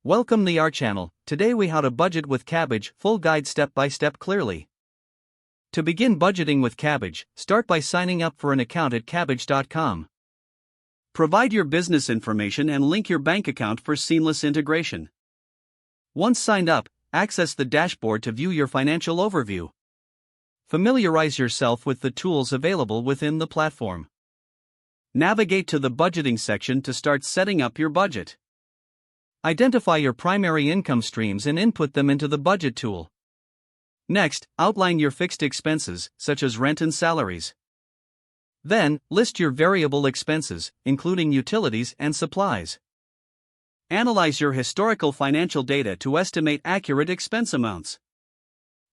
Welcome to our channel. Today we how to budget with Kabbage, full guide step by step clearly. To begin budgeting with Kabbage, start by signing up for an account at kabbage.com. Provide your business information and link your bank account for seamless integration. Once signed up, access the dashboard to view your financial overview. Familiarize yourself with the tools available within the platform. Navigate to the budgeting section to start setting up your budget. Identify your primary income streams and input them into the budget tool. Next, outline your fixed expenses, such as rent and salaries. Then, list your variable expenses, including utilities and supplies. Analyze your historical financial data to estimate accurate expense amounts.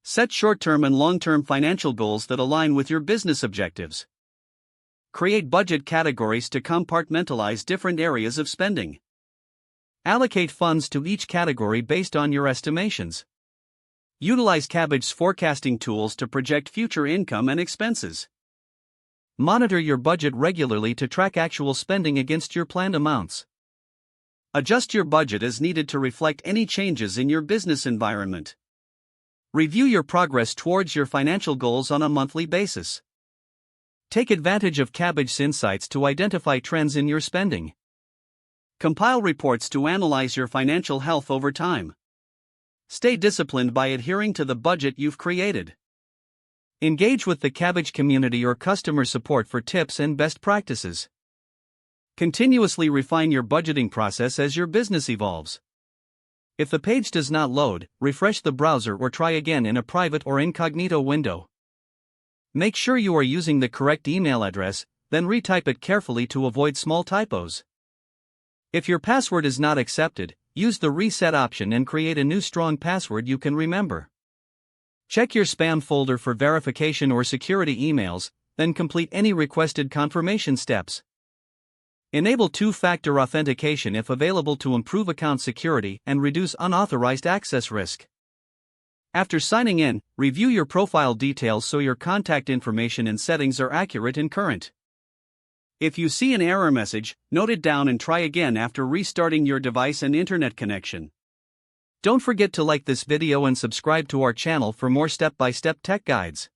Set short-term and long-term financial goals that align with your business objectives. Create budget categories to compartmentalize different areas of spending. Allocate funds to each category based on your estimations. Utilize Kabbage's forecasting tools to project future income and expenses. Monitor your budget regularly to track actual spending against your planned amounts. Adjust your budget as needed to reflect any changes in your business environment. Review your progress towards your financial goals on a monthly basis. Take advantage of Kabbage's insights to identify trends in your spending. Compile reports to analyze your financial health over time. Stay disciplined by adhering to the budget you've created. Engage with the Kabbage community or customer support for tips and best practices. Continuously refine your budgeting process as your business evolves. If the page does not load, refresh the browser or try again in a private or incognito window. Make sure you are using the correct email address, then retype it carefully to avoid small typos. If your password is not accepted, use the reset option and create a new strong password you can remember. Check your spam folder for verification or security emails, then complete any requested confirmation steps. Enable two-factor authentication if available to improve account security and reduce unauthorized access risk. After signing in, review your profile details so your contact information and settings are accurate and current. If you see an error message, note it down and try again after restarting your device and internet connection. Don't forget to like this video and subscribe to our channel for more step-by-step tech guides.